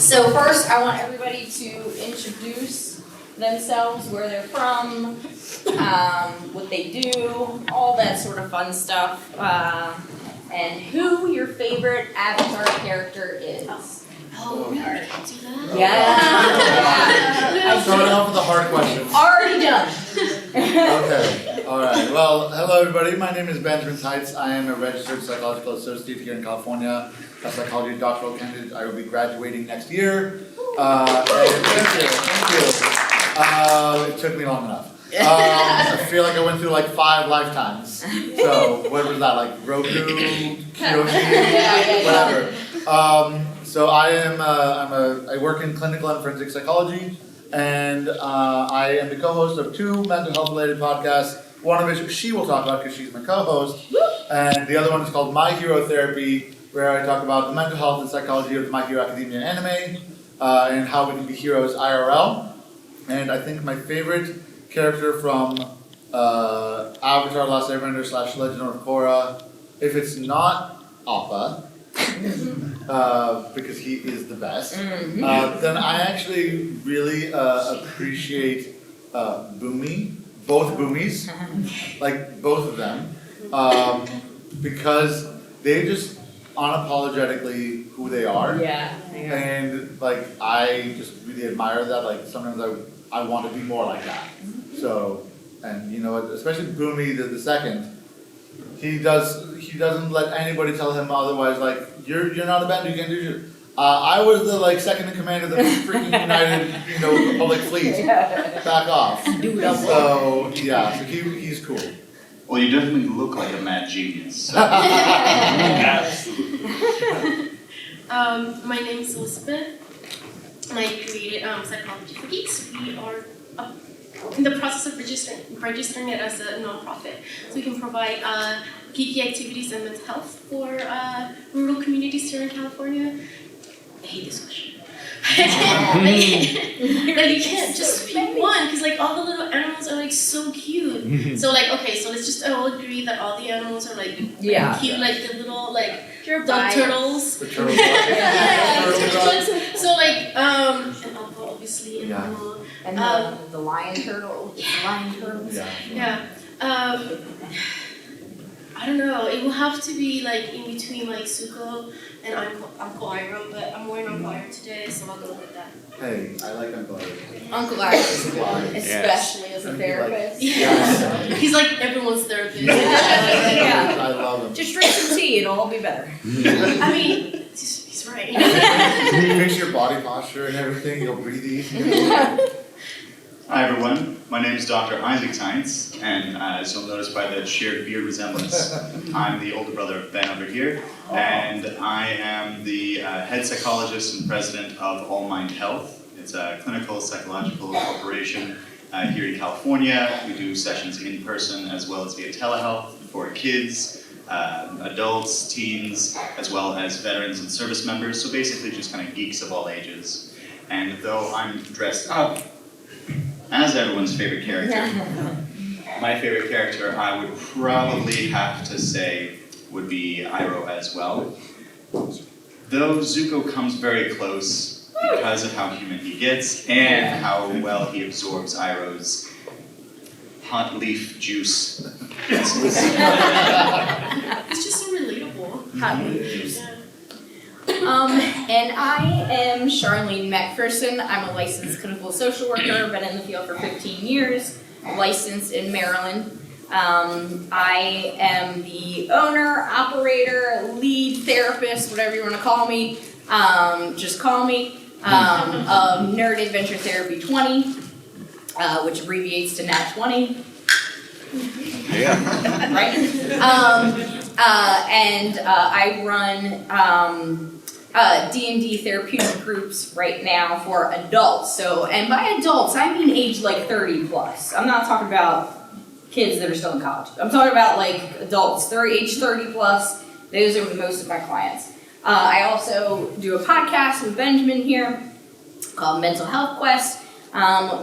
So first, I want everybody to introduce themselves, where they're from, what they do, all that sort of fun stuff, and who your favorite Avatar character is. Oh, we already do that? Yeah. Starting off with the hard questions. Already done. Okay, alright. Well, hello everybody. My name is Benjamin Taitz. I am a registered psychological associate here in California, a psychology doctoral candidate. I will be graduating next year. Thank you. It took me long enough. I feel like I went through like 5 lifetimes. So, what was that, like Roku, Kyoshi, whatever. So I work in clinical and forensic psychology, and I am the co-host of 2 mental health related podcasts, one of which she will talk about because she's my co-host, and the other one is called My Hero Therapy, where I talk about the mental health and psychology of the My Hero Academia anime, and how we can be heroes IRL. And I think my favorite character from Avatar: The Last Airbender / Legend of Korra, if it's not Appa, because he is the best, then I actually really appreciate Boomy, both Boomies, like both of them, because they just unapologetically who they are. Yeah. And like I just really admire that. Like sometimes I want to be more like that. So, and you know, especially Boomy the second, he doesn't let anybody tell him otherwise. Like you're not a bender, you can't do shit. I was the like second in command of the freaking United Republic fleet. Back off. So yeah, so he's cool. Well, you definitely look like a mad genius. So. My name is Elizabeth, and I created Psychology for Geeks. We are in the process of registering it as a nonprofit, so we can provide geeky activities and mental health for rural communities here in California. I hate this question. Like you can't just pick one because like all the little animals are like so cute. So like okay, so let's just all agree that all the animals are like cute, like the little like dog turtles. The turtles. So like and Appa obviously and Momo. And the lion turtle. Lion turtles. Yeah. I don't know. It will have to be like in between like Zuko and Uncle Iroh, but I'm wearing Uncle Iroh today, so I'll go with that. Hey, I like Uncle Iroh. Uncle Iroh, especially as a therapist. Yeah. He's like everyone's therapist. Yeah. I love him. Just drink some tea, it'll all be better. I mean, he's right. Fix your body posture and everything, you'll breathe easy. Hi everyone, my name is Dr. Isaac Taitz, and as you'll notice by the shared beard resemblance, I'm the older brother of Ben over here, and I am the head psychologist and president of All Mind Health. It's a clinical psychological corporation here in California. We do sessions in person as well as via telehealth for kids, adults, teens, as well as veterans and service members, so basically just kind of geeks of all ages. And though I'm dressed up as everyone's favorite character, my favorite character I would probably have to say would be Iroh as well. Though Zuko comes very close because of how human he gets and how well he absorbs Iroh's hot leaf juice. It's just so relatable. Hot leaf juice. And I am Charlene MacPherson. I'm a licensed clinical social worker, been in the field for 15 years, licensed in Maryland. I am the owner, operator, lead therapist, whatever you want to call me. Just call me. Of Nerd Adventure Therapy 20, which abbreviates to Nat 20. Yeah. Right? And I run D&D therapeutic groups right now for adults. So, and by adults, I mean age like 30 plus. I'm not talking about kids that are still in college. I'm talking about like adults, age 30 plus. Those are most of my clients. I also do a podcast with Benjamin here called Mental Health Quest,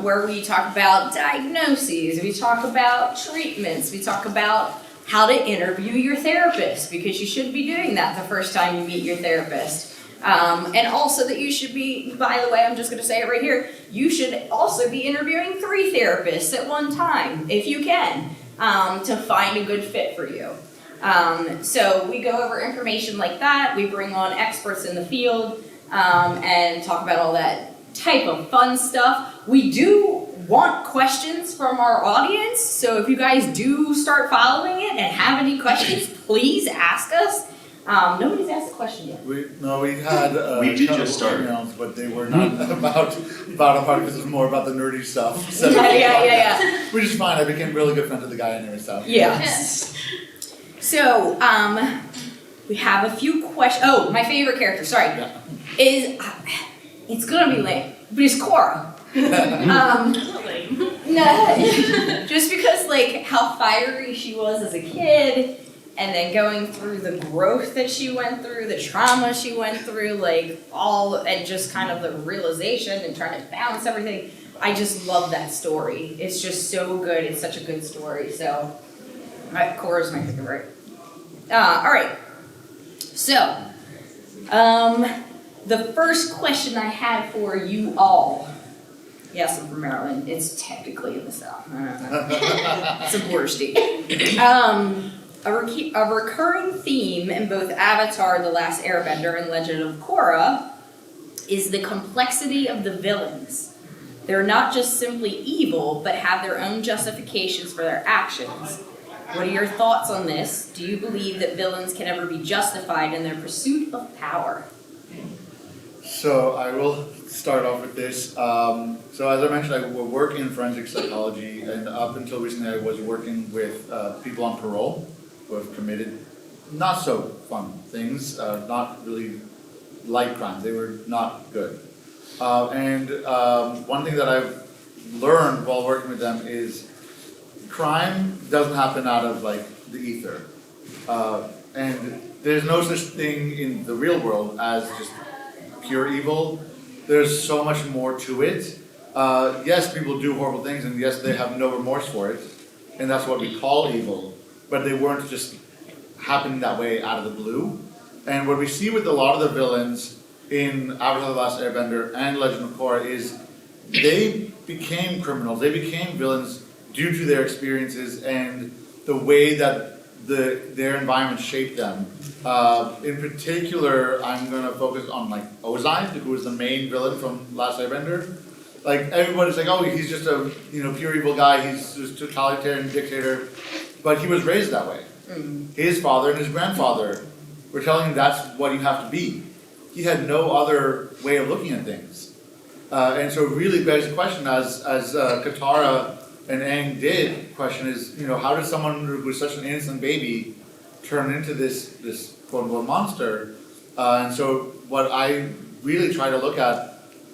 where we talk about diagnoses, we talk about treatments, we talk about how to interview your therapist, because you should be doing that the first time you meet your therapist. And also that you should be, by the way, I'm just going to say it right here, you should also be interviewing 3 therapists at one time, if you can, to find a good fit for you. So we go over information like that, we bring on experts in the field, and talk about all that type of fun stuff. We do want questions from our audience, so if you guys do start following it and have any questions, please ask us. Nobody's asked a question yet. We had We did just start. emails, but they were not about bottom part because it was more about the nerdy stuff. So Yeah. which is fine. I became really good friends with the guy anyway. So Yeah. Yes. So, we have a few questions. Oh, my favorite character, sorry, is, it's gonna be lame, but it's Korra. No, just because like how fiery she was as a kid, and then going through the growth that she went through, the trauma she went through, like all, and just kind of the realization and trying to balance everything. I just love that story. It's just so good. It's such a good story. So, Korra's my favorite. All right. So, the first question I had for you all. Yes, I'm from Maryland. It's technically in the South. It's a border state. A recurring theme in both Avatar, The Last Airbender, and Legend of Korra is the complexity of the villains. They're not just simply evil, but have their own justifications for their actions. What are your thoughts on this? Do you believe that villains can ever be justified in their pursuit of power? So I will start off with this. So as I mentioned, I work in forensic psychology, and up until recently I was working with people on parole who have committed not so fun things, not really light crimes. They were not good. And one thing that I've learned while working with them is crime doesn't happen out of like the ether. And there's no such thing in the real world as just pure evil. There's so much more to it. Yes, people do horrible things, and yes, they have no remorse for it, and that's what we call evil, but they weren't just happening that way out of the blue. And what we see with a lot of the villains in Avatar: The Last Airbender and Legend of Korra is they became criminals, they became villains due to their experiences and the way that their environment shaped them. In particular, I'm going to focus on like Ozai, who was the main villain from Last Airbender. Like everybody's like, oh, he's just a pure evil guy. He's just a totalitarian dictator, but he was raised that way. His father and his grandfather were telling him that's what you have to be. He had no other way of looking at things, and so it really begs the question, as Katara and Aang did. Question is, how does someone who was such an innocent baby turn into this quote unquote monster? And so what I really try to look at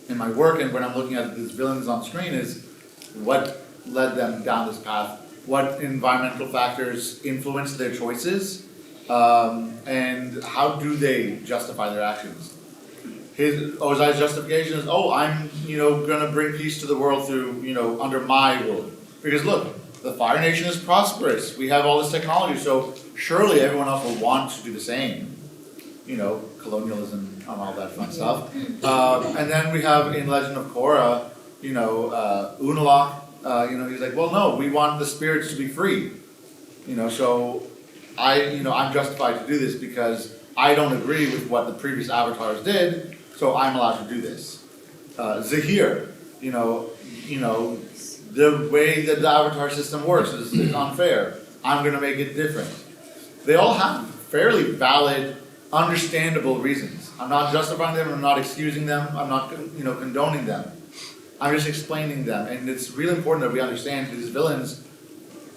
in my work and when I'm looking at these villains on screen is what led them down this path, what environmental factors influenced their choices, and how do they justify their actions. Ozai's justification is, I'm gonna bring peace to the world through under my rule. Because look, the Fire Nation is prosperous. We have all this technology, so surely everyone else will want to do the same. Colonialism and all that fun stuff. And then we have in Legend of Korra, Unalaq. He's like, well, no, we want the spirits to be free. So I'm justified to do this because I don't agree with what the previous avatars did, so I'm allowed to do this. Zahir, the way that the avatar system works is unfair. I'm going to make it different. They all have fairly valid, understandable reasons. I'm not justifying them, I'm not excusing them, I'm not condoning them. I'm just explaining them. And it's really important that we understand that these villains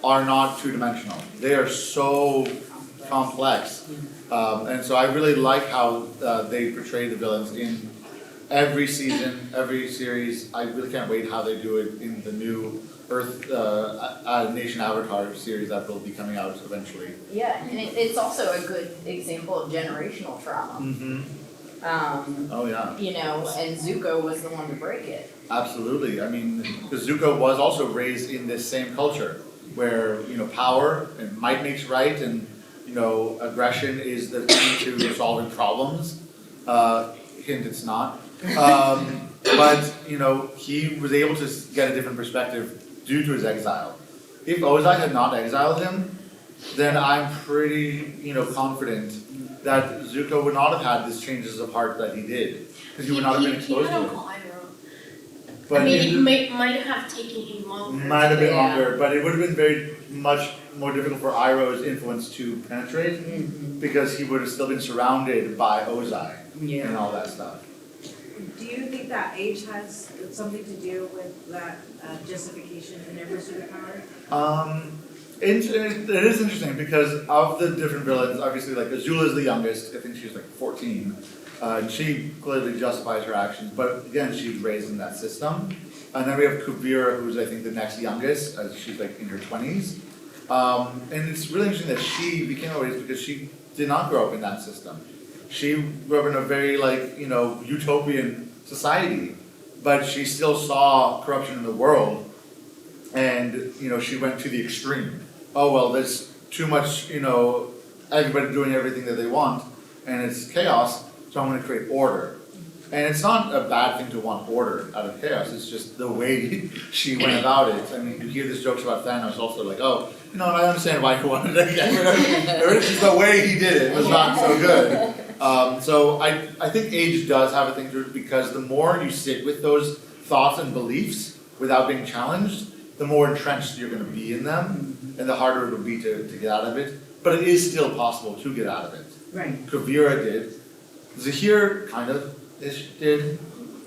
are not two-dimensional. They are so complex. And so I really like how they portray the villains in every season, every series. I really can't wait how they do it in the new Earth Nation Avatar series that will be coming out eventually. Yeah, and it's also a good example of generational trauma. Oh yeah. And Zuko was the one to break it. Absolutely. I mean, because Zuko was also raised in this same culture where power and might makes right, and aggression is the key to resolving problems. hint it's not. But, you know, he was able to get a different perspective due to his exile. If Ozai had not exiled him, then I'm pretty, you know, confident that Zuko would not have had these changes of heart that he did. Because he would not have been exposed to it. I mean, it might have taken him longer. Might have been longer, but it would have been very much more difficult for Iroh's influence to penetrate because he would have still been surrounded by Ozai and all that stuff. Do you think that age has something to do with that justification in their pursuit of power? It is interesting because of the different villains, obviously like Azula is the youngest, I think she's like 14. And she clearly justifies her actions, but again, she's raised in that system. And then we have Kuvira, who's I think the next youngest, she's like in her 20s. And it's really interesting that she became a race because she did not grow up in that system. She grew up in a very like, you know, utopian society, but she still saw corruption in the world. And, you know, she went to the extreme. Oh, well, there's too much, you know, everybody doing everything that they want, and it's chaos. So I'm going to create order. And it's not a bad thing to want order out of chaos. It's just the way she went about it. I mean, you hear these jokes about Thanos also like, oh, you know, I understand why he wanted to get rid of it. It's just the way he did it was not so good. So I think age does have a thing to do because the more you sit with those thoughts and beliefs without being challenged, the more entrenched you're going to be in them and the harder it will be to get out of it. But it is still possible to get out of it. Right. Kuvira did. Zahir kind of did.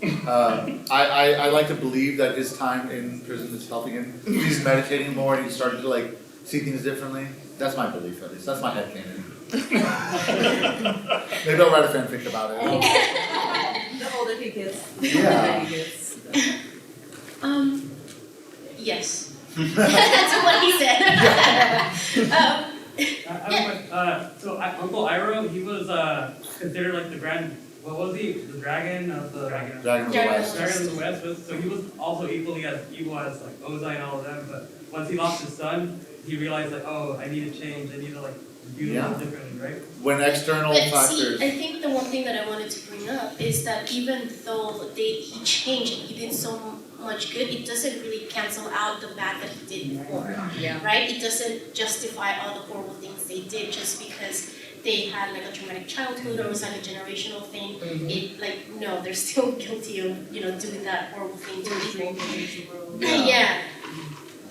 I like to believe that his time in prison is helping him. He's meditating more and he's starting to like see things differently. That's my belief at least. That's my headcanon. Maybe I'll write a fanfic about it. The older he gets. Yeah. Yes. That's what he said. So Uncle Iroh, he was considered like the grand, what was he? The dragon of the Dragon of the West. Dragon of the West. So he was also equally as evil as like Ozai and all of them. But once he lost his son, he realized like, oh, I need to change. I need to like do things differently, right? When external But factors. see, I think the one thing that I wanted to bring up is that even though he changed and he did so much good, it doesn't really cancel out the bad that he did before, right? It doesn't justify all the horrible things they did just because they had like a traumatic childhood or was like a generational thing. It like no, they're still guilty of doing that horrible thing to people. Yeah.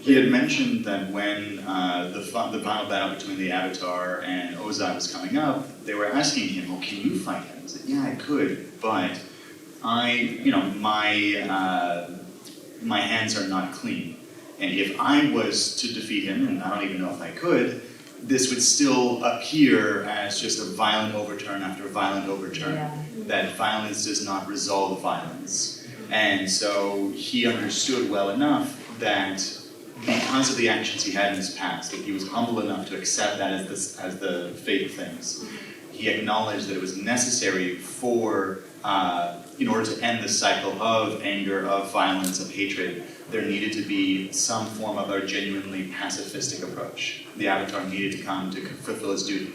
He had mentioned that when the final battle between the Avatar and Ozai was coming up, they were asking him, "Well, can you fight him?" He said, "Yeah, I could, but my hands are not clean. And if I was to defeat him, and I don't even know if I could, this would still appear as just a violent overturn after violent overturn. That violence does not resolve violence." And so he understood well enough that because of the actions he had in his past, that he was humble enough to accept that as the fate of things. He acknowledged that it was necessary for in order to end the cycle of anger, of violence, of hatred, there needed to be some form of a genuinely pacifistic approach. The Avatar needed to come to fulfill his duty.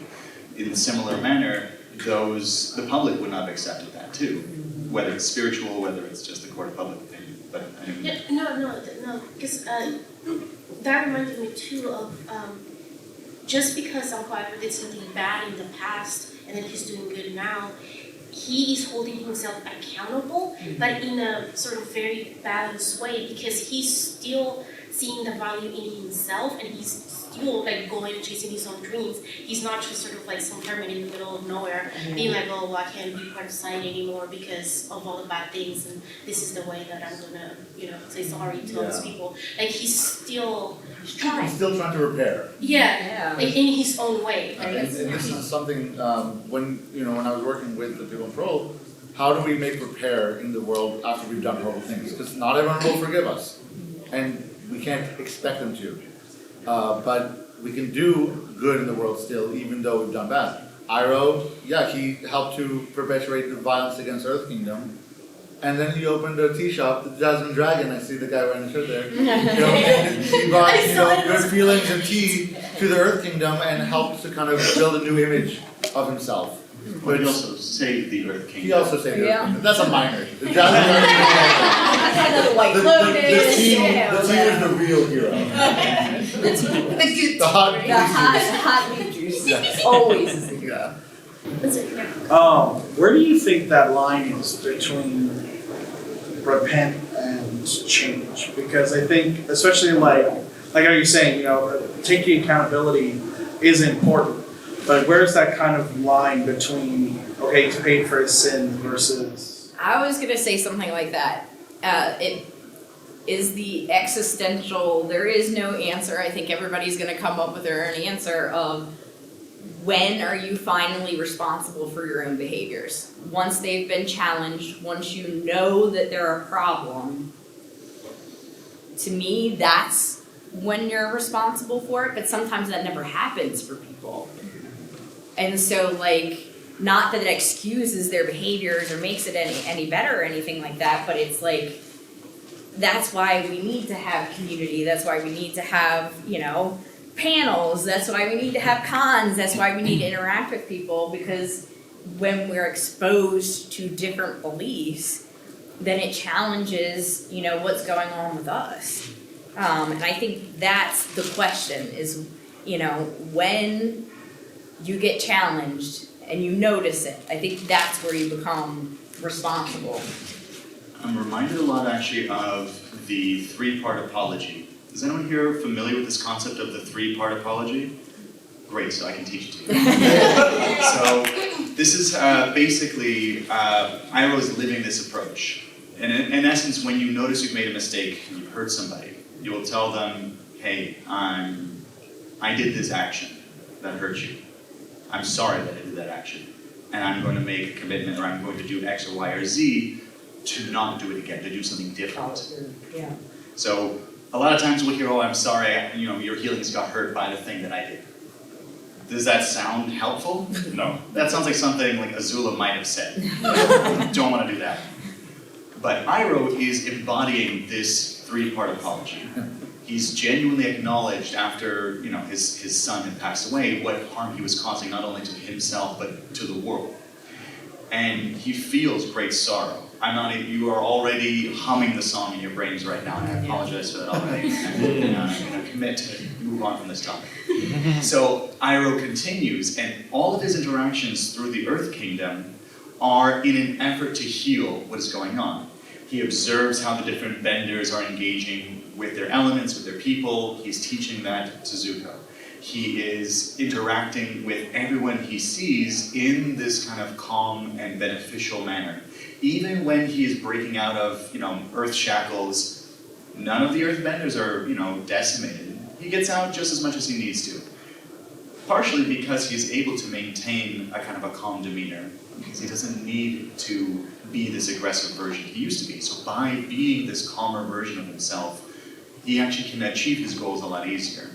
In a similar manner, the public would not have accepted that too, whether it's spiritual, whether it's just the court of public opinion. But anyway. No, because that reminded me too of just because Uncle Iroh did something bad in the past and then he's doing good now, he is holding himself accountable, but in a sort of very balanced way because he's still seeing the value in himself and he's still like going and chasing his own dreams. He's not just sort of like some hermit in the middle of nowhere being like, oh, well, I can't be part of society anymore because of all the bad things and this is the way that I'm gonna, say sorry to all these people. Like he's still trying. He's still trying to repair. Yeah. Like in his own way. And this is something when I was working with the people in parole, how do we make repair in the world after we've done horrible things? Because not everyone will forgive us, and we can't expect them to. But we can do good in the world still, even though we've done bad. Iroh, he helped to perpetuate the violence against Earth Kingdom. And then he opened a tea shop, the Jasmine Dragon. I see the guy wearing the shirt there. He brought good feelings and tea to the Earth Kingdom and helped to kind of build a new image of himself. But he also saved the Earth Kingdom. He also saved it. Yeah. That's a minor. The I had another White Lotus. team yeah, is the real hero. the team. The good The hot The hot leaf juice. Yeah. Always is the good. Yeah. That's it, yeah. Where do you think that line is between repent and change? Because I think, especially like how you're saying, taking accountability is important, but where's that kind of line between, okay, he's paid for his sin versus... I was gonna say something like that. It is the existential, there is no answer. I think everybody's gonna come up with their own answer of when are you finally responsible for your own behaviors? Once they've been challenged, once you know that they're a problem, to me, that's when you're responsible for it, but sometimes that never happens for people. And so, not that it excuses their behaviors or makes it any better or anything like that, but it's that's why we need to have community, that's why we need to have, panels, that's why we need to have cons, that's why we need to interact with people, because when we're exposed to different beliefs, then it challenges, what's going on with us. And I think that's the question is, when you get challenged and you notice it, I think that's where you become responsible. I'm reminded a lot actually of the three-part apology. Is anyone here familiar with this concept of the three-part apology? Great, so I can teach it to you. So this is basically, Ira was living this approach. And in essence, when you notice you've made a mistake and you've hurt somebody, you will tell them, hey, I did this action that hurt you. I'm sorry that I did that action. And I'm going to make a commitment, or I'm going to do X or Y or Z to not do it again, to do something different. Yeah. So a lot of times we'll hear, oh, I'm sorry, your feelings got hurt by the thing that I did. Does that sound helpful? No. That sounds like something like Azula might have said. Don't want to do that. But Iroh is embodying this three-part apology. He's genuinely acknowledged after his son had passed away what harm he was causing not only to himself but to the world. And he feels great sorrow. You are already humming the song in your brains right now, and I apologize for that already. I'm going to commit to move on from this topic. So Iroh continues, and all of his interactions through the Earth Kingdom are in an effort to heal what is going on. He observes how the different benders are engaging with their elements, with their people. He's teaching that to Zuko. He is interacting with everyone he sees in this kind of calm and beneficial manner. Even when he is breaking out of, earth shackles, none of the earthbenders are, decimated. He gets out just as much as he needs to. Partially because he's able to maintain a kind of a calm demeanor, because he doesn't need to be this aggressive version he used to be. So by being this calmer version of himself, he actually can achieve his goals a lot easier.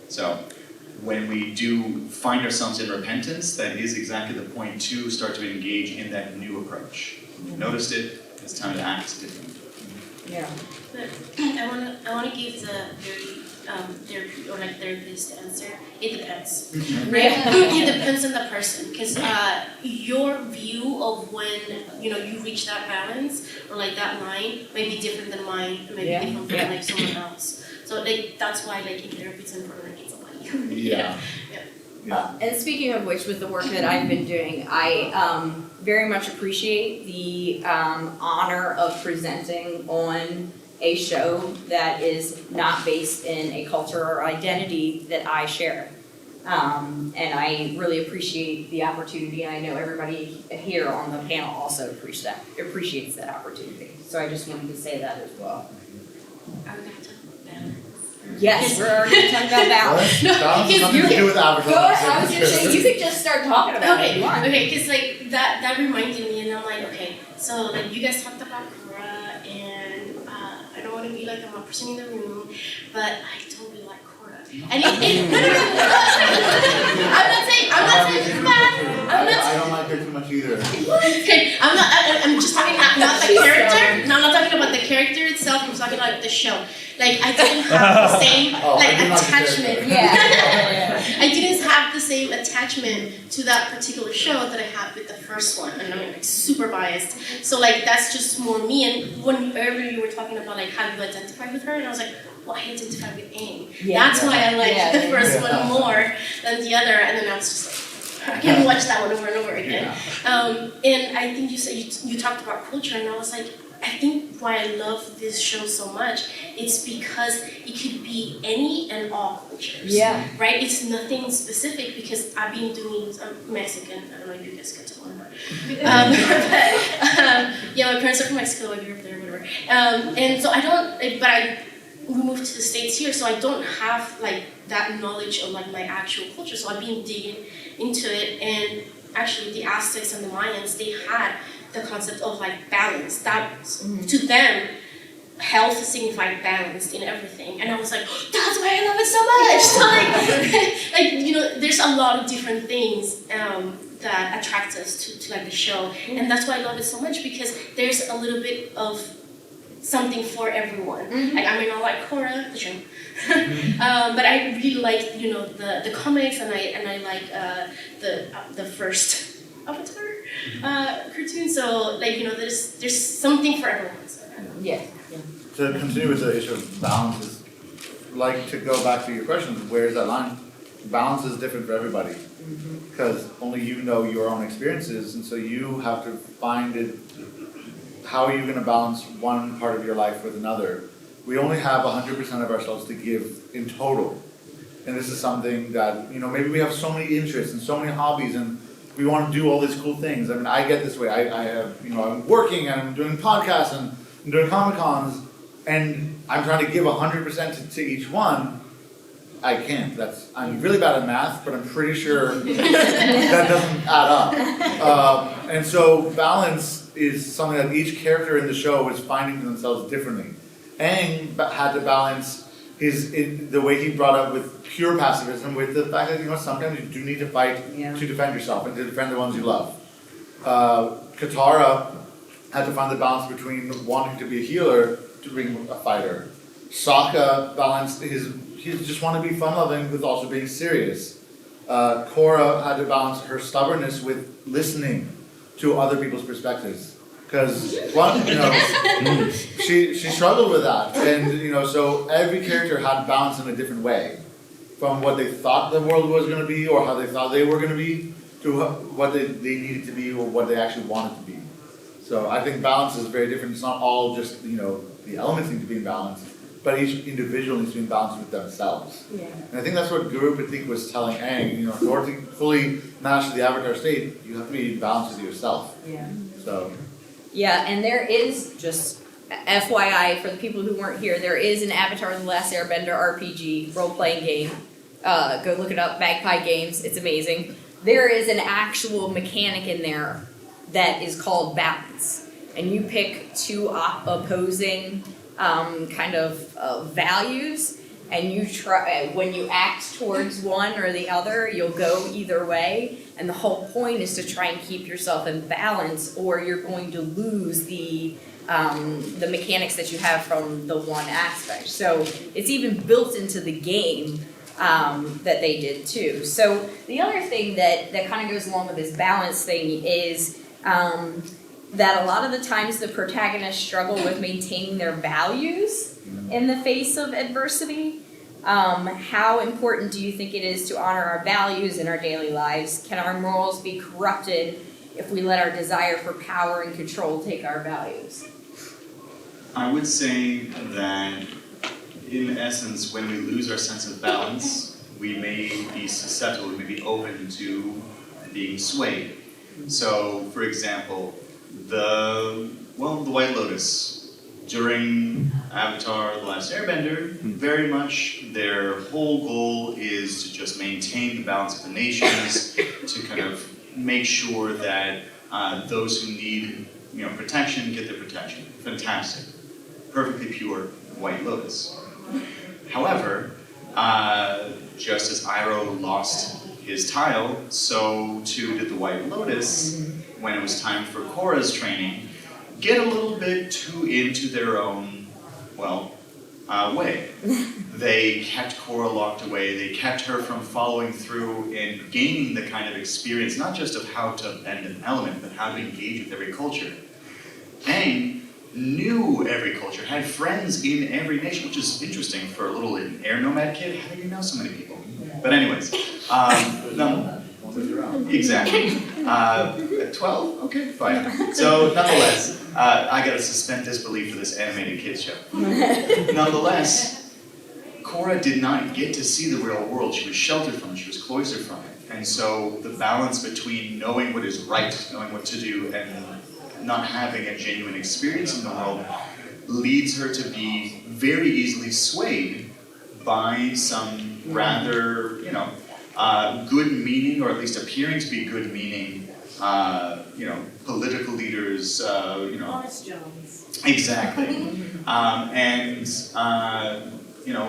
So when we do find ourselves in repentance, that is exactly the point to start to engage in that new approach. You've noticed it, it's time to act different. Yeah. But I want to give the very therapist answer. It depends. It depends on the person, because your view of when you reach that balance or that line may be different than mine, may be different from someone else. So that's why in therapy it's important to get somebody. Yeah. And speaking of which, with the work that I've been doing, I very much appreciate the honor of presenting on a show that is not based in a culture or identity that I share. And I really appreciate the opportunity, and I know everybody here on the panel also appreciates that opportunity. So I just wanted to say that as well. Are we going to talk about balance? Yes, we're already talking about balance. Balance has nothing to do with advertising. I was going to say, you could just start talking about it if you want. Okay, because that reminded me, and I'm like, okay, so you guys talked about Korra, and I don't want to be like I'm a person in the room, but I totally like Korra. And I don't like her too much either. Okay, I'm just talking not the character. No, I'm not talking about the character itself, I'm talking like the show. Like I didn't have the same attachment. I didn't have the same attachment to that particular show that I had with the first one, and I'm like super biased. So like that's just more me. And whenever you were talking about like how you identify with her, and I was like, well, I identify with Aang. That's why I like the first one more than the other. And then I was just like, I can watch that one over and over again. And I think you said you talked about culture, and I was like, I think why I love this show so much is because it could be any and all cultures. Right? It's nothing specific because I've been doing Mexican. I don't know if you guys can tell or not. Yeah, my parents are from Mexico. I grew up there, whatever. And so I don't. We moved to the States here, so I don't have like that knowledge of like my actual culture. So I've been digging into it, and actually the Aztecs and the Mayans, they had the concept of like balance. That to them, health signified balance in everything, and I was like, that's why I love it so much. So like you know, there's a lot of different things that attract us to like the show, and that's why I love it so much because there's a little bit of something for everyone. Like I mean, I like Korra, the show, but I really like the comics, and I like the first Avatar cartoon. So like there's something for everyone. So, To continue with the issue of balance, is like to go back to your question, where is that line? Balance is different for everybody because only you know your own experiences, and so you have to find it. How are you going to balance one part of your life with another? We only have 100% of ourselves to give in total. And this is something that, maybe we have so many interests and so many hobbies and we want to do all these cool things. I mean, I get this way. I have, I'm working and I'm doing podcasts and I'm doing Comic-Cons and I'm trying to give 100% to each one. I can't. I'm really bad at math, but I'm pretty sure that doesn't add up. And so balance is something that each character in the show is finding themselves differently. Aang had to balance the way he brought up with pure pacifism with the fact that sometimes you do need to fight to defend yourself and to defend the ones you love. Katara had to find the balance between wanting to be a healer to being a fighter. Sokka balanced he just wanted to be fun-loving with also being serious. Korra had to balance her stubbornness with listening to other people's perspectives. Because, she struggled with that. And, so every character had balance in a different way. From what they thought the world was going to be or how they thought they were going to be to what they needed to be or what they actually wanted to be. So I think balance is very different. It's not all just, the elements need to be in balance, but each individual needs to be in balance with themselves. And I think that's what Guru Pratik was telling Aang. In order to fully master the Avatar state, you have to be in balance with yourself. So. Yeah, and there is, just FYI for the people who weren't here, there is an Avatar The Last Airbender RPG role-playing game. Go look it up, Magpie Games, it's amazing. There is an actual mechanic in there that is called balance. And you pick two opposing values, and you try, when you act towards one or the other, you'll go either way. And the whole point is to try and keep yourself in balance, or you're going to lose the mechanics that you have from the one aspect. So it's even built into the game that they did too. So the other thing that kind of goes along with this balance thing is that a lot of the times the protagonists struggle with maintaining their values in the face of adversity. How important do you think it is to honor our values in our daily lives? Can our morals be corrupted if we let our desire for power and control take our values? I would say that, in essence, when we lose our sense of balance, we may be susceptible, we may be open to being swayed. So, for example, the White Lotus. During Avatar The Last Airbender, very much their whole goal is to just maintain the balance of the nations, to kind of make sure that those who need protection get their protection. Fantastic. Perfectly pure White Lotus. However, just as Iroh lost his tile, so too did the White Lotus when it was time for Korra's training get a little bit too into their own way. They kept Korra locked away. They kept her from following through and gaining the kind of experience, not just of how to bend an element, but how to engage with every culture. Aang knew every culture, had friends in every nation, which is interesting for a little air nomad kid. How do you know so many people? But anyways, no, exactly. At 12? Okay, fine. So nonetheless, I gotta suspend disbelief for this animated kids show. Nonetheless, Korra did not get to see the real world. She was sheltered from it, she was cloistered from it. And so the balance between knowing what is right, knowing what to do, and not having a genuine experience in the world leads her to be very easily swayed by some rather, good meaning, or at least appearing to be good meaning, political leaders, Honest Jones. Exactly.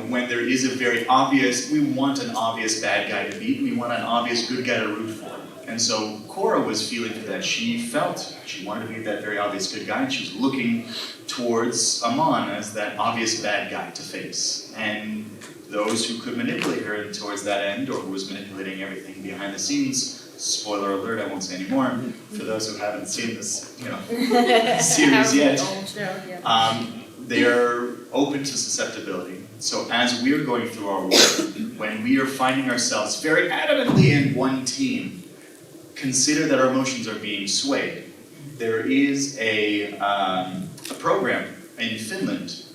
When there is a very obvious, we want an obvious bad guy to beat, we want an obvious good guy to root for. And so Korra was feeling for that. She felt she wanted to be that very obvious good guy, and she was looking towards Amon as that obvious bad guy to face. And those who could manipulate her towards that end, or who was manipulating everything behind the scenes, spoiler alert, I won't say anymore, for those who haven't seen this, series yet, they are open to susceptibility. So as we're going through our work, when we are finding ourselves very adamantly in one team, consider that our emotions are being swayed. There is a program in Finland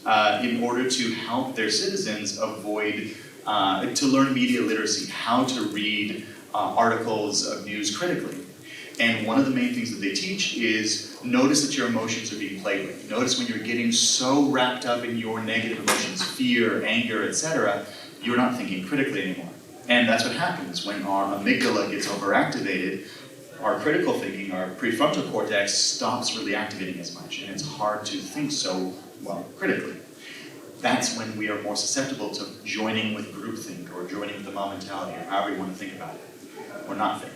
in order to help their citizens avoid, to learn media literacy, how to read articles of news critically. And one of the main things that they teach is notice that your emotions are being played with. Notice when you're getting so wrapped up in your negative emotions, fear, anger, etc., you're not thinking critically anymore. And that's what happens when our amygdala gets overactivated. Our critical thinking, our prefrontal cortex, stops really activating as much, and it's hard to think so critically. That's when we are more susceptible to joining with groupthink, or joining with the mom mentality, or however you want to think about it, or not think.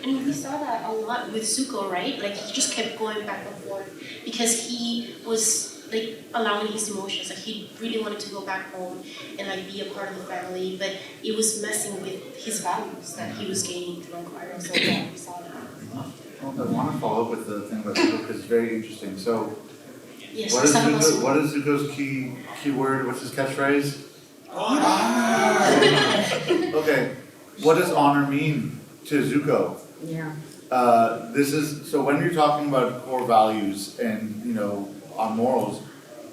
And we saw that a lot with Zuko, right? Like, he just kept going back and forth because he was allowing his emotions. Like, he really wanted to go back home and be a part of the family, but it was messing with his values that he was gaining through Empire. So yeah, we saw that. Well, I want to follow up with the thing about Zuko, because it's very interesting. So, yes, what is Zuko's key word? What's his catchphrase? Okay, what does honor mean to Zuko? Yeah. So when you're talking about core values and on morals,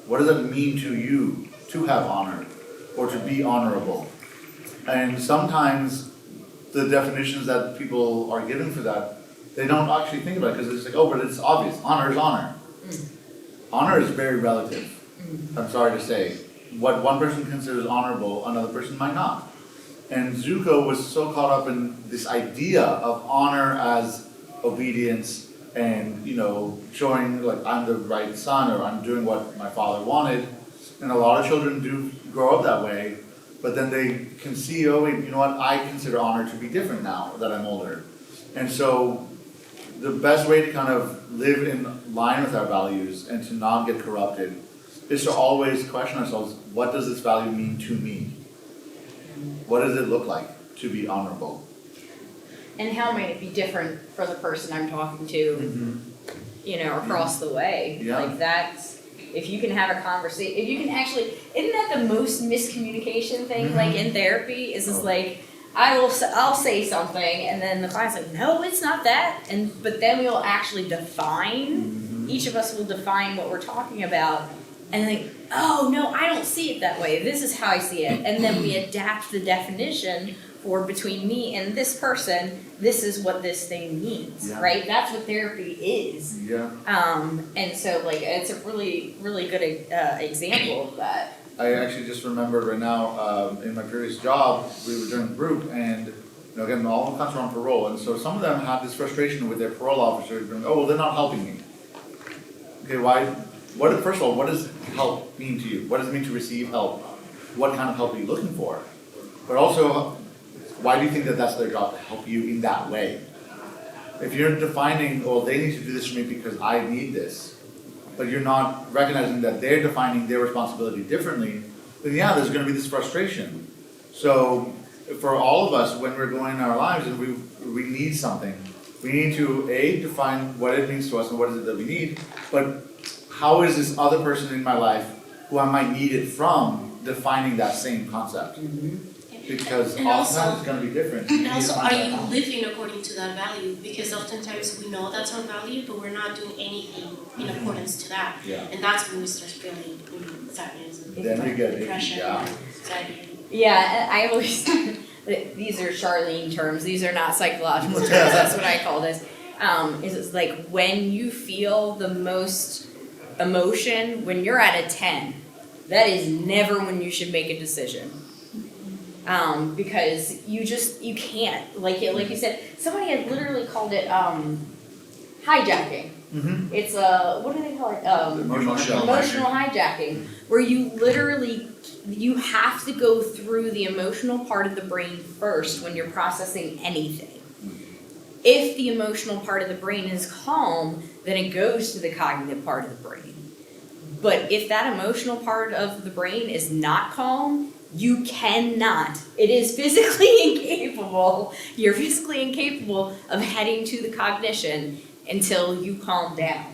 what does it mean to you to have honor or to be honorable? And sometimes the definitions that people are given for that, they don't actually think about it, because it's like, but it's obvious. Honor is honor. Honor is very relative. I'm sorry to say. What one person considers honorable, another person might not. And Zuko was so caught up in this idea of honor as obedience and, showing I'm the right son, or I'm doing what my father wanted. And a lot of children do grow up that way, but then they can see, I consider honor to be different now that I'm older. And so the best way to kind of live in line with our values and to not get corrupted is to always question ourselves, what does this value mean to me? What does it look like to be honorable? And how might it be different for the person I'm talking to, across the way? Yeah. That's, if you can have a conversation, if you can actually, isn't that the most miscommunication thing, in therapy, is I'll say something, and then the client's like, no, it's not that, but then we'll actually define, each of us will define what we're talking about, and oh, no, I don't see it that way, this is how I see it, and then we adapt the definition for between me and this person, this is what this thing means, right? That's what therapy is. Yeah. And so, it's a really, really good example of that. I actually just remembered right now, in my previous job, we were doing a group, and again, all of them comes on parole, and so some of them have this frustration with their parole officer, going, they're not helping me. Okay, why? First of all, what does help mean to you? What does it mean to receive help? What kind of help are you looking for? But also, why do you think that that's their job, to help you in that way? If you're defining, they need to do this for me because I need this, but you're not recognizing that they're defining their responsibility differently, then yeah, there's gonna be this frustration. So for all of us, when we're going in our lives and we need something, we need to define what it means to us and what is it that we need, but how is this other person in my life who I might need it from defining that same concept? Because And oftentimes also- it's gonna be different. And also, are you living according to that value? Because oftentimes we know that's our value, but we're not doing anything in accordance to that. Yeah. And that's when we start feeling sadness and Then we get depression, yeah. anxiety. Yeah, and I always, these are Charlene terms, these are not psychological terms, that's what I call this. It's like when you feel the most emotion, when you're at a 10, that is never when you should make a decision. Because you can't, like you said, somebody had literally called it, hijacking. Mm-hmm. It's what do they call it? Emotional hijacking, where you literally, you have to go through the emotional part of the brain first when you're processing anything. If the emotional part of the brain is calm, then it goes to the cognitive part of the brain. But if that emotional part of the brain is not calm, you cannot. It is physically incapable. You're physically incapable of heading to the cognition until you calm down.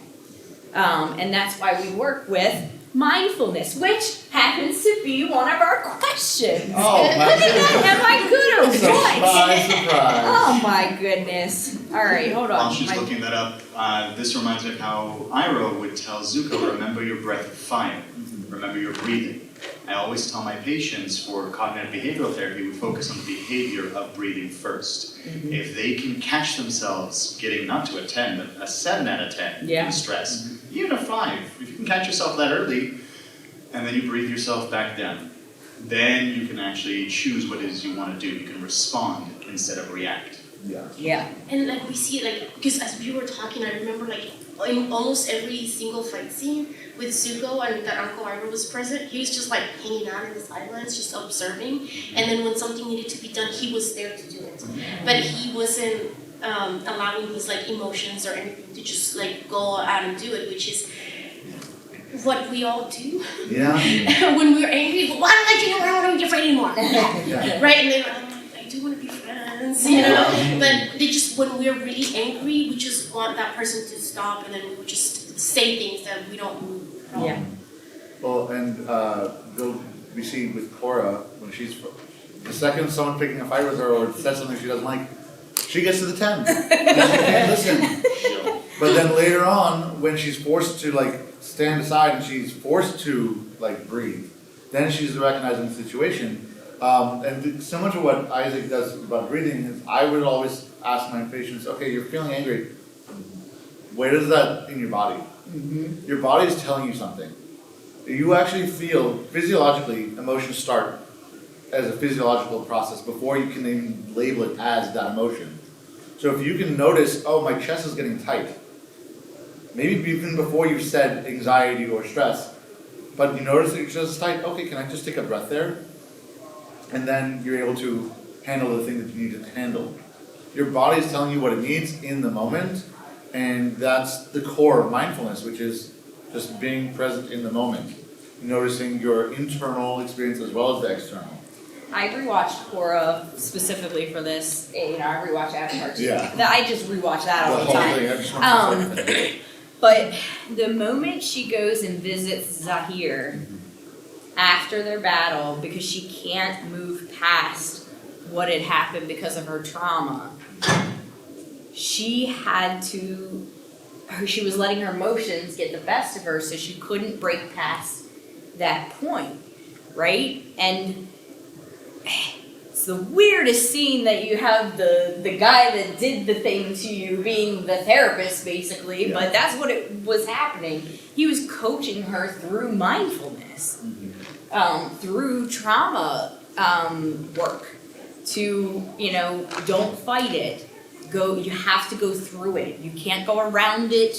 And that's why we work with mindfulness, which happens to be one of our questions. Oh, my goodness. Am I good or what? Surprise. Oh my goodness. All right, hold on. While she's looking that up, this reminds me of how Iroh would tell Zuko, remember your breath of fire, remember your breathing. I always tell my patients for cognitive behavioral therapy, we focus on the behavior of breathing first. If they can catch themselves getting not to a 10, but a 7 out of 10 in stress, even a 5, if you can catch yourself that early, and then you breathe yourself back down, then you can actually choose what it is you want to do. You can respond instead of react. Yeah. And like we see like, because as we were talking, I remember like in almost every single fight scene with Zuko and that Uncle Iroh was present, he was just like hanging out in the sidelines, just observing. And then when something needed to be done, he was there to do it. But he wasn't allowing his like emotions or anything to just like go out and do it, which is what we all do. Yeah. When we're angry, well, why don't I do it? I don't be afraid anymore. Yeah. Right? And then I do want to be friends, you know? But they just, when we're really angry, we just want that person to stop, and then we would just say things that we don't mean. Yeah. Well, and we see with Korra, when she's, the second someone picking a fight with her or says something she doesn't like, she gets to the 10. And she can't listen. But then later on, when she's forced to like stand aside and she's forced to like breathe, then she's recognizing the situation. And similar to what Isaac does about breathing, is I would always ask my patients, okay, you're feeling angry. Where is that in your body? Your body is telling you something. You actually feel, physiologically, emotions start as a physiological process before you can even label it as that emotion. So if you can notice, oh, my chest is getting tight. Maybe even before you said anxiety or stress, but you notice that your chest is tight, okay, can I just take a breath there? And then you're able to handle the thing that you need to handle. Your body is telling you what it needs in the moment, and that's the core of mindfulness, which is just being present in the moment, noticing your internal experience as well as the external. I rewatched Korra specifically for this. You know, I rewatch Avatar too. Yeah. I just rewatch that all the whole time. thing, I just want to say. But the moment she goes and visits Zahir after their battle, because she can't move past what had happened because of her trauma, she was letting her emotions get the best of her, so she couldn't break past that point, right? And it's the weirdest scene that you have the guy that did the thing to you being the therapist, basically, but that's what it was happening. He was coaching her through mindfulness, through trauma work, to, you know, don't fight it. You have to go through it. You can't go around it.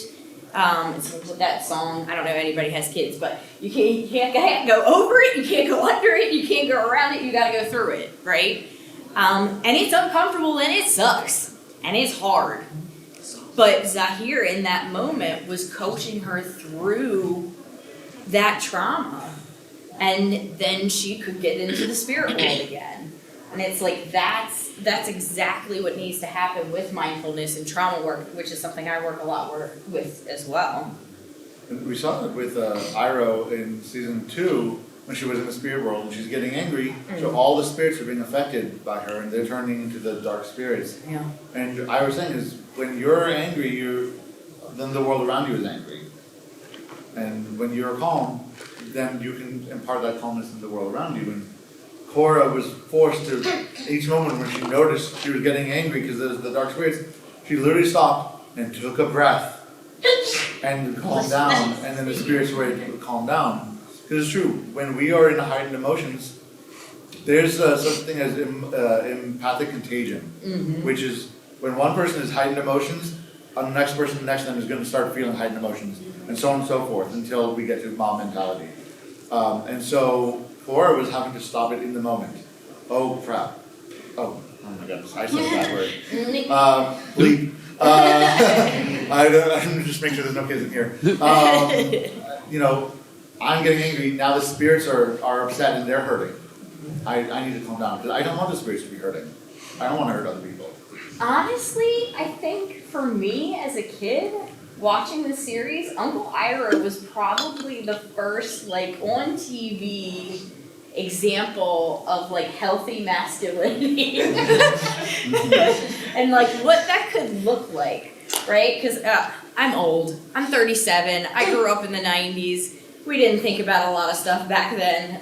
It's that song, I don't know if anybody has kids, but you can't go over it, you can't go under it, you can't go around it, you gotta go through it, right? And it's uncomfortable and it sucks. And it's hard. But Zahir in that moment was coaching her through that trauma. And then she could get into the spirit world again. And it's like that's exactly what needs to happen with mindfulness and trauma work, which is something I work a lot with as well. We saw it with Iroh in season 2 when she was in the spirit world and she's getting angry. So all the spirits are being affected by her and they're turning into the dark spirits. Yeah. And I was saying is when you're angry, then the world around you is angry. And when you're calm, then you can impart that calmness in the world around you. And Korra was forced to, each moment when she noticed she was getting angry because of the dark spirits, she literally stopped and took a breath and calmed down, and then the spirits were able to calm down. Because it's true, when we are in heightened emotions, there's such a thing as empathic contagion, which is when one person has heightened emotions, the next person next to them is going to start feeling heightened emotions, and so on and so forth, until we get to mom mentality. And so Korra was having to stop it in the moment. Oh crap. Oh my goodness, I said that word. Bleep. I'm just make sure there's no kids in here. I'm getting angry, now the spirits are upset and they're hurting. I need to calm down, because I don't want the spirits to be hurting. I don't want to hurt other people. Honestly, I think for me as a kid, watching the series, Uncle Iroh was probably the first, on TV example of, healthy masculinity. And, what that could look like, right? Because I'm old. I'm 37. I grew up in the 90s. We didn't think about a lot of stuff back then.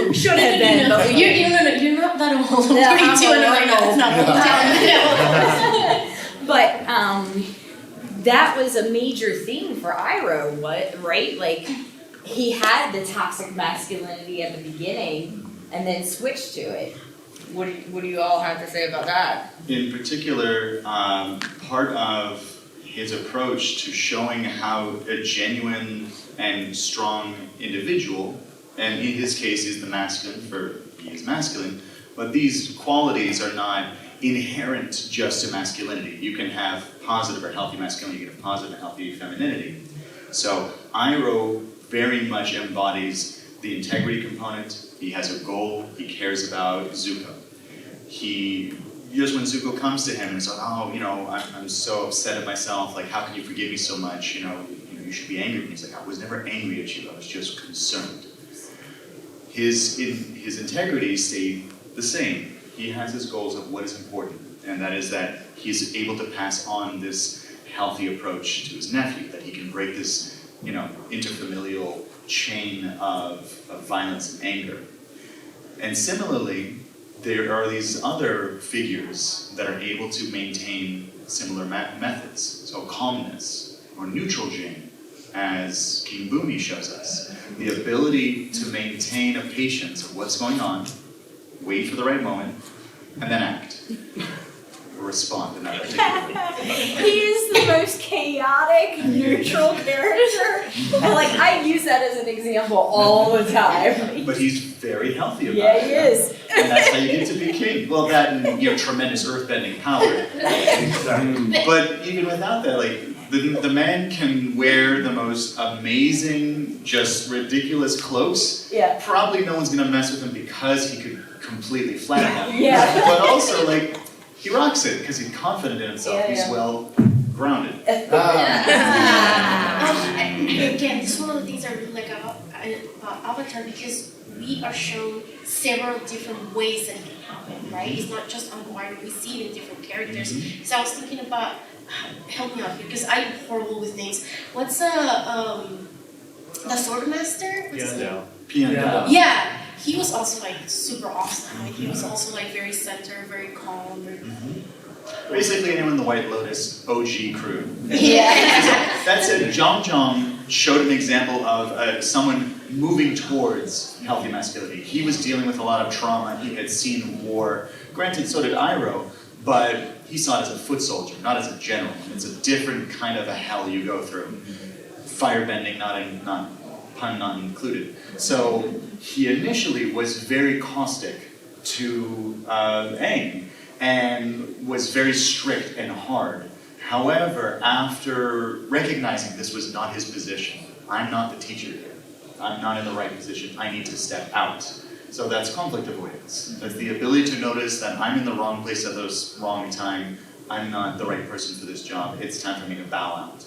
We should have been, but we didn't. You're not that old. I'm Yeah, 32 and I'm old. not But that was a major theme for Iroh, right? He had the toxic masculinity at the beginning and then switched to it. What do you all have to say about that? In particular, part of his approach to showing how a genuine and strong individual, and in his case is the masculine, for he is masculine, but these qualities are not inherent just to masculinity. You can have positive or healthy masculinity, you can have positive and healthy femininity. So Iroh very much embodies the integrity component. He has a goal, he cares about Zuko. Just when Zuko comes to him and says, I'm so upset at myself, how can you forgive me so much? You should be angry. And he's like, I was never angry at you, I was just concerned. His integrity stayed the same. He has his goals of what is important, and that is that he's able to pass on this healthy approach to his nephew, that he can break this, interfamilial chain of violence and anger. And similarly, there are these other figures that are able to maintain similar methods. So calmness, or neutral Jane, as King Bumi shows us. The ability to maintain a patience of what's going on, wait for the right moment, and then act. Or respond in that particular way. He is the most chaotic, neutral character. And I use that as an example all the time. But he's very healthy about it. Yeah, he is. And that's how you get to be king. Well, that and tremendous earthbending power. But even without that, the man can wear the most amazing, just ridiculous clothes. Yeah. Probably no one's gonna mess with him because he could completely flatten him. Yeah. But also, he rocks it because he's confident in himself. Yeah, He's yeah. well grounded. Again, this is one of the things I really like about Avatar, because we are shown several different ways that it can happen, right? It's not just Uncle Iroh, we see it in different characters. So I was thinking about, help me out here, because I'm horrible with names. What's the Swordmaster? What's his name? Piandao. Yeah, he was also super awesome. He was also very centered, very calm. Basically, anyone in the White Lotus OG crew. Yeah. That's it. Jong Jong showed an example of someone moving towards healthy masculinity. He was dealing with a lot of trauma. He had seen war. Granted, so did Iroh, but he saw it as a foot soldier, not as a general. It's a different kind of a hell you go through. Firebending, pun not included. So he initially was very caustic to Aang, and was very strict and hard. However, after recognizing this was not his position, I'm not the teacher here. I'm not in the right position. I need to step out. So that's conflict avoidance. That's the ability to notice that I'm in the wrong place at the wrong time. I'm not the right person for this job. It's time for me to bow out.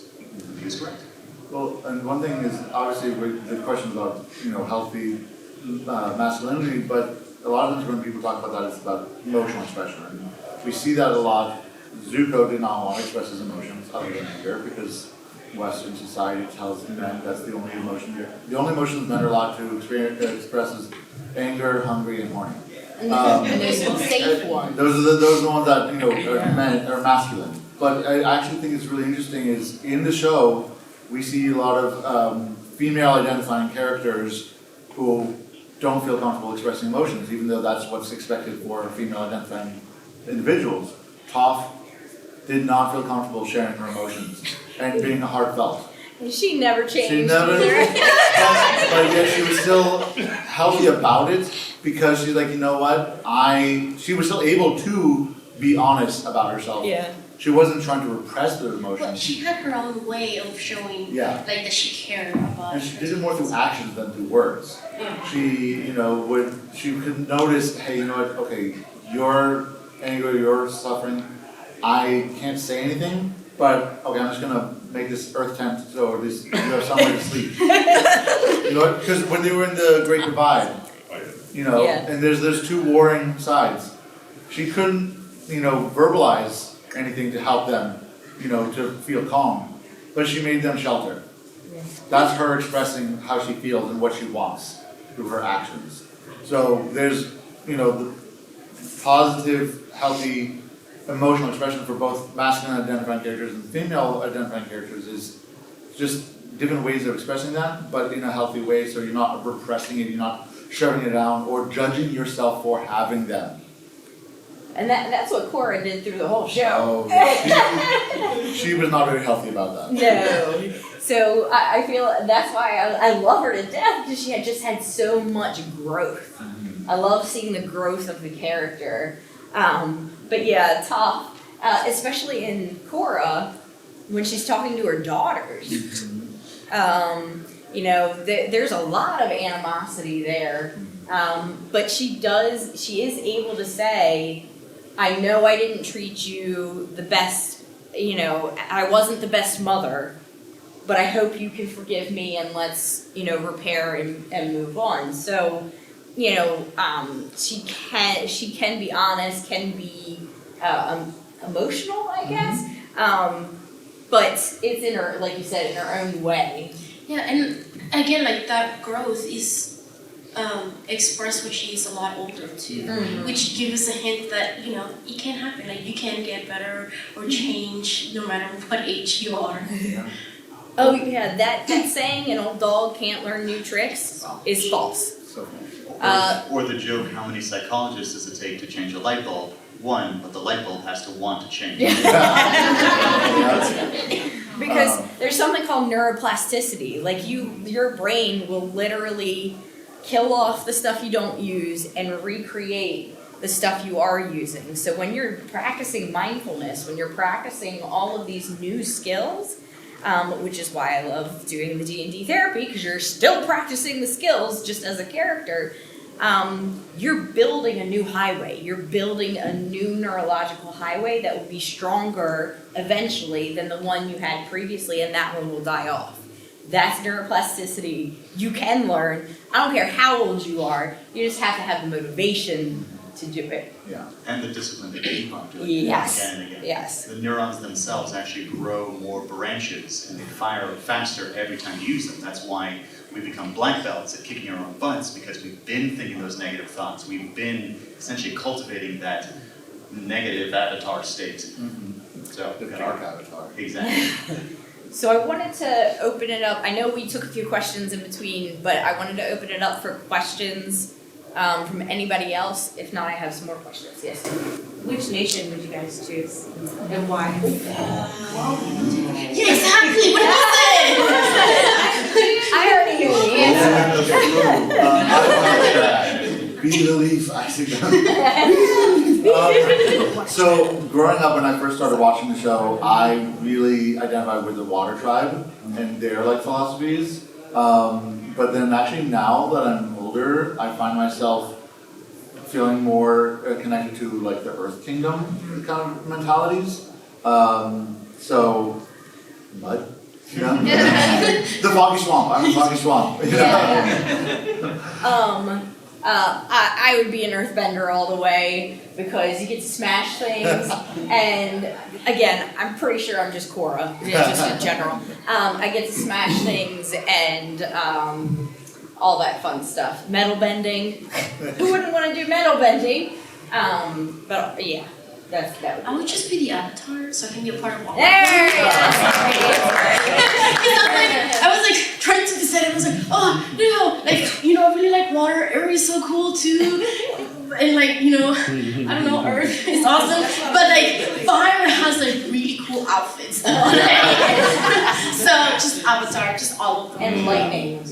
He was correct. Well, and one thing is obviously with the question about healthy masculinity, but a lot of times when people talk about that, it's about emotional expression. And we see that a lot. Zuko did not want to express his emotions other than anger because Western society tells men that's the only emotion. The only emotions men are allowed to express is anger, hungry, and horny. And those are the safe ones. Those are the ones that are masculine. But I actually think it's really interesting is in the show we see a lot of female identifying characters who don't feel comfortable expressing emotions, even though that's what's expected for female identifying individuals. Toph did not feel comfortable sharing her emotions and being heartfelt. And she never changed. She never, but yet she was still healthy about it because she's like, you know what? She was still able to be honest about herself. Yeah. She wasn't trying to repress her But emotions. she had her own way of showing like that she cared about. And she did it more through actions than through words. Yeah. She, she could notice, hey, you know what? Okay, you're angry, you're suffering. I can't say anything, but okay, I'm just gonna make this earth tent so at least you have somewhere to sleep. Because when they were in the Great Divide, and there's two warring sides. She couldn't, verbalize anything to help them, to feel calm, but she made them shelter. That's her expressing how she feels and what she wants through her actions. So there's, the positive, healthy, emotional expression for both masculine identifying characters and female identifying characters is just different ways of expressing that, but in a healthy way, so you're not repressing it, you're not shoving it down, or judging yourself for having them. And that's what Korra did through the whole show. She was not very healthy about that. No. So I feel that's why I love her to death, because she had just had so much growth. I love seeing the growth of the character. But yeah, Toph, especially in Korra, when she's talking to her daughters, there's a lot of animosity there. But she is able to say, I know I didn't treat you the best, I wasn't the best mother, but I hope you can forgive me and let's, repair and move on. So, she can be honest, can be emotional, I guess. But it's in her, like you said, in her own way. Yeah, and again, like that growth is expressed when she is a lot older too, which gives us a hint that it can happen. Like you can get better or change no matter what age you are. Oh yeah, that saying an old dog can't learn new tricks is false. Or the joke, how many psychologists does it take to change a light bulb? One, but the light bulb has to want to change. Because there's something called neuroplasticity. Like your brain will literally kill off the stuff you don't use and recreate the stuff you are using. So when you're practicing mindfulness, when you're practicing all of these new skills, which is why I love doing the D&D therapy, because you're still practicing the skills just as a character. You're building a new highway. You're building a new neurological highway that will be stronger eventually than the one you had previously, and that one will die off. That's neuroplasticity. You can learn. I don't care how old you are. You just have to have the motivation to do it. Yeah. And the discipline to keep on doing it Yes. again and again. Yes. The neurons themselves actually grow more branches and they fire faster every time you use them. That's why we become black belts at kicking our own butts, because we've been thinking those negative thoughts. We've been essentially cultivating that negative avatar state. So, The dark avatar. Exactly. So I wanted to open it up. I know we took a few questions in between, but I wanted to open it up for questions from anybody else. If not, I have some more questions. Yes. Which nation would you guys choose and why? Yeah, exactly. What was I already knew the answer. Be the leaf, Isaac. So growing up, when I first started watching the show, I really identified with the Water Tribe and their like philosophies. But then actually now that I'm older, I find myself feeling more connected to like the Earth Kingdom kind of mentalities. So mud. You know? The foggy swamp. I'm a foggy swamp. You know? I would be an earthbender all the way because you get to smash things, and again, I'm pretty sure I'm just Korra, just in general. I get to smash things and all that fun stuff. Metal bending. Who wouldn't want to do metal bending? But yeah, that would. I would just be the avatar, so I can be a part of all. There you go. I was like trying to decide. I was like, oh no, like I really like water. Air is so cool too, and like I don't know, Earth is awesome. But like fire has like really cool outfits. So just avatar, just all of them. And lightning.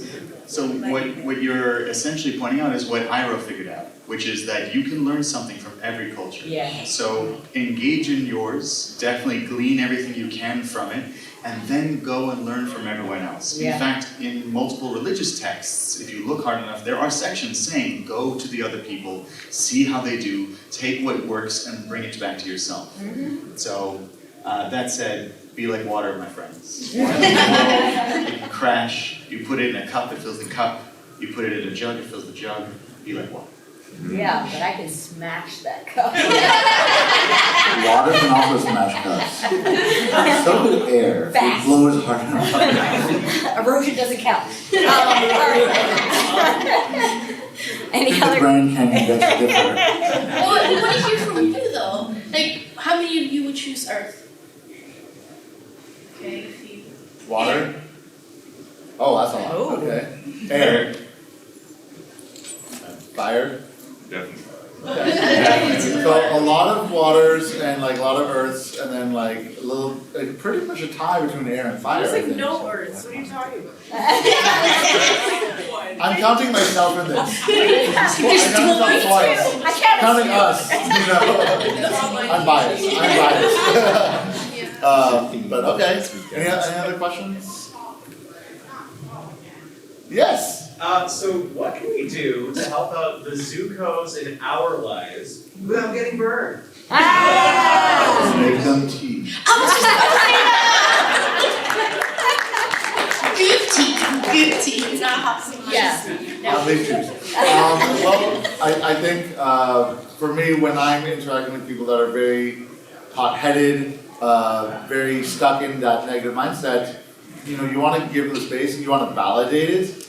So what you're essentially pointing out is what Iroh figured out, which is that you can learn something from every culture. Yeah. So engage in yours, definitely glean everything you can from it, and then go and learn from everyone else. Yeah. In fact, in multiple religious texts, if you look hard enough, there are sections saying, go to the other people, see how they do, take what works, and bring it back to yourself. Mm-hmm. So, that said, be like water, my friends. Water in the world, it can crash. You put it in a cup, it fills the cup. You put it in a jug, it fills the jug. Be like water. Yeah, but I can smash that cup. Water can also smash cups. So could air. If it Fast. blows hard enough. Erosion doesn't count. Any The other? Grand Canyon gets different. Well, I want to hear from you though. Like, how many of you would choose Earth? Okay, if you. Water? Oh, that's a lot. Oh. Okay. Air. Fire. Definitely. So a lot of waters and like a lot of earths and then like a little, like pretty much a tie between air and fire. There's I like think. no earths, what are you talking about? I'm counting myself in this. I counted myself twice. I count Counting us, I'm biased. But okay. Any other questions? Yes. So what can we do to help out the Zucos in our lives? Without getting burned. Make them tea. Good tea. Not hot sauce. Yeah. I'll leave choose. Well, I think for me, when I'm interacting with people that are very hot-headed, very stuck in that negative mindset, you want to give them the space and you want to validate it.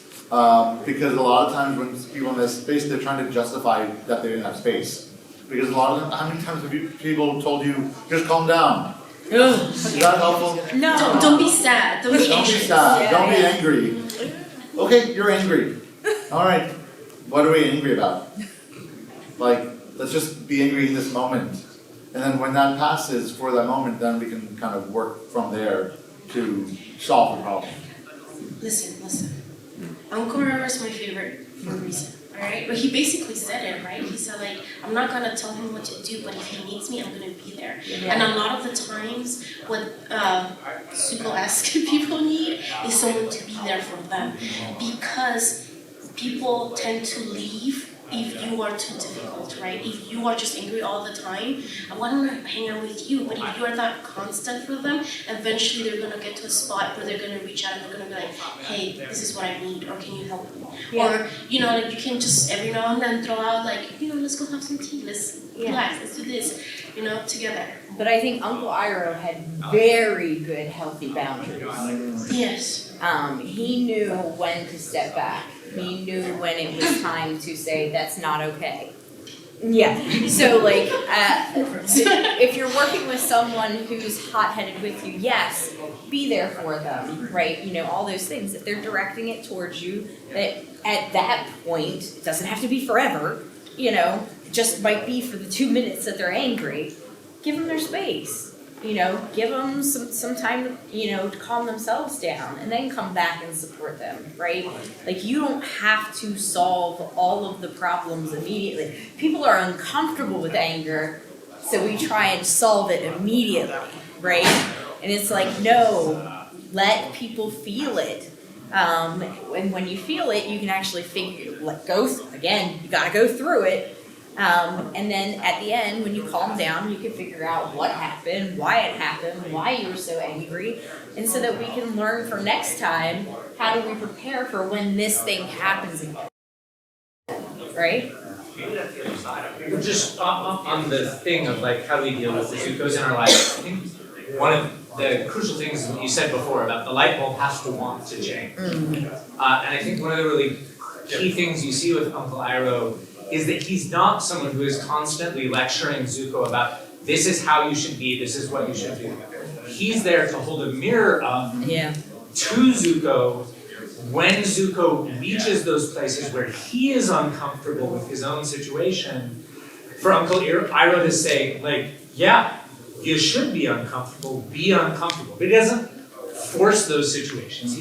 Because a lot of times when people in this space, they're trying to justify that they didn't have space. Because a lot of them, how many times have people told you, just calm down? Is that helpful? No. Don't be sad. Don't be Don't be anxious. sad, don't be angry. Okay, you're angry. Alright, what are we angry about? Like, let's just be angry in this moment. And then when that passes for that moment, then we can kind of work from there to solve the problem. Listen. Uncle Rivera is my favorite for a reason, alright? But he basically said it, right? He said, like, I'm not gonna tell him what to do, but if he needs me, I'm gonna be there. Yeah. And a lot of the times, what Suko-esque people need is someone to be there for them. Because people tend to leave if you are too difficult, right? If you are just angry all the time, I want to hang out with you. But if you are that constant for them, eventually they're gonna get to a spot where they're gonna reach out and they're gonna be like, hey, this is what I need, or can you help me? Yeah. Or, like you can just every now and then throw out like, let's go have some tea, let's relax, let's do this, together. But I think Uncle Iroh had very good, healthy boundaries. Yes. He knew when to step back. He knew when it was time to say, that's not okay. Yeah, so like, if you're working with someone who's hot-headed with you, yes, be there for them, right? All those things. If they're directing it towards you, that at that point, it doesn't have to be forever, just might be for the 2 minutes that they're angry, give them their space. give them some time, to calm themselves down and then come back and support them, right? Like, you don't have to solve all of the problems immediately. People are uncomfortable with anger, so we try and solve it immediately, right? And it's like, no, let people feel it. And when you feel it, you can actually you gotta go through it. And then at the end, when you calm down, you can figure out what happened, why it happened, why you were so angry, and so that we can learn for next time, how do we prepare for when this thing happens again, right? Just on the thing of like, how do we deal with the Zuko's in our life, I think one of the crucial things you said before about the light bulb has to want to change. And I think one of the really key things you see with Uncle Iroh is that he's not someone who is constantly lecturing Zuko about this is how you should be, this is what you should do. He's there to hold a mirror up to Zuko when Zuko reaches those places where he is uncomfortable with his own situation, for Uncle Iroh to say, like, yeah, you should be uncomfortable, but he doesn't force those situations.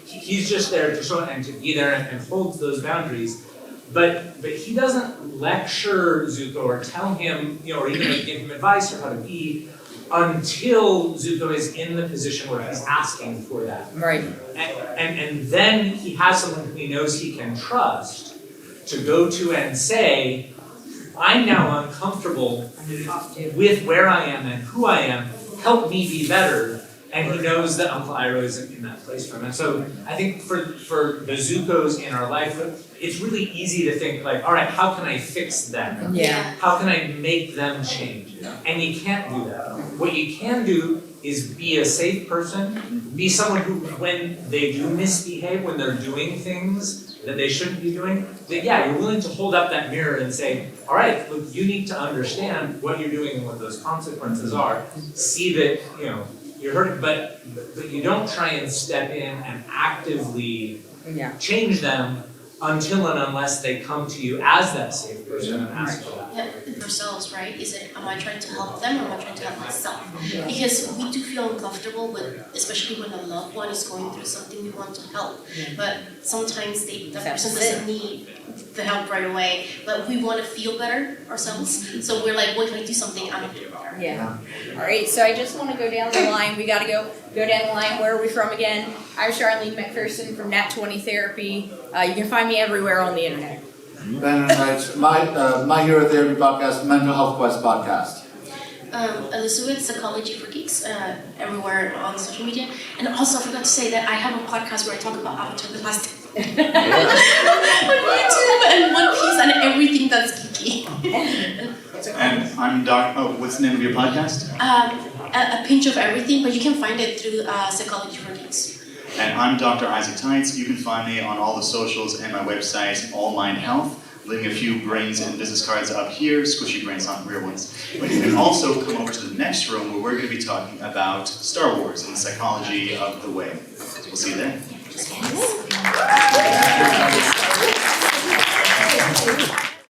He's just there to show and to be there and holds those boundaries. But he doesn't lecture Zuko or tell him, or even give him advice or how to be until Zuko is in the position where he's asking for that. Right. And then he has someone who he knows he can trust to go to and say, I'm now uncomfortable with where I am and who I am. Help me be better. And he knows that Uncle Iroh is in that place for him. And so I think for the Zuko's in our life, it's really easy to think like, all right, how can I fix them? Yeah. How can I make them change? And you can't do that. What you can do is be a safe person, be someone who, when they do misbehave, when they're doing things that they shouldn't be doing, that you're willing to hold up that mirror and say, all right, look, you need to understand what you're doing and what those consequences are. See that, you're hurting, but you don't try and step in and actively change them until and unless they come to you as that safe person and ask for that. Yeah, themselves, right? Am I trying to help them or am I trying to help myself? Because we do feel uncomfortable with, especially when a loved one is going through something we want to help. But sometimes that person doesn't need the help right away. But we want to feel better ourselves. So we're like, what can I do something? I'm gonna do it better. Yeah. All right, so I just want to go down the line. We got to go down the line. Where are we from again? I'm Charlene MacPherson from Nat 20 Therapy. You can find me everywhere on the internet. Ben and Taitz, my Hero Therapy podcast, Mental Health Quest podcast. Elizabeth, Psychology for Geeks, everywhere on social media. And also, I forgot to say that I have a podcast where I talk about Avatar The Last on YouTube and One Piece and everything that's geeky. And I'm what's the name of your podcast? A pinch of everything, but you can find it through Psychology for Geeks. And I'm Dr. Isaac Taitz. You can find me on all the socials and my website, All Mind Health. Leaving a few brains and business cards up here, squishy brains, not real ones. But you can also come over to the next room where we're going to be talking about Star Wars and the psychology of the way. So we'll see you there. Yes.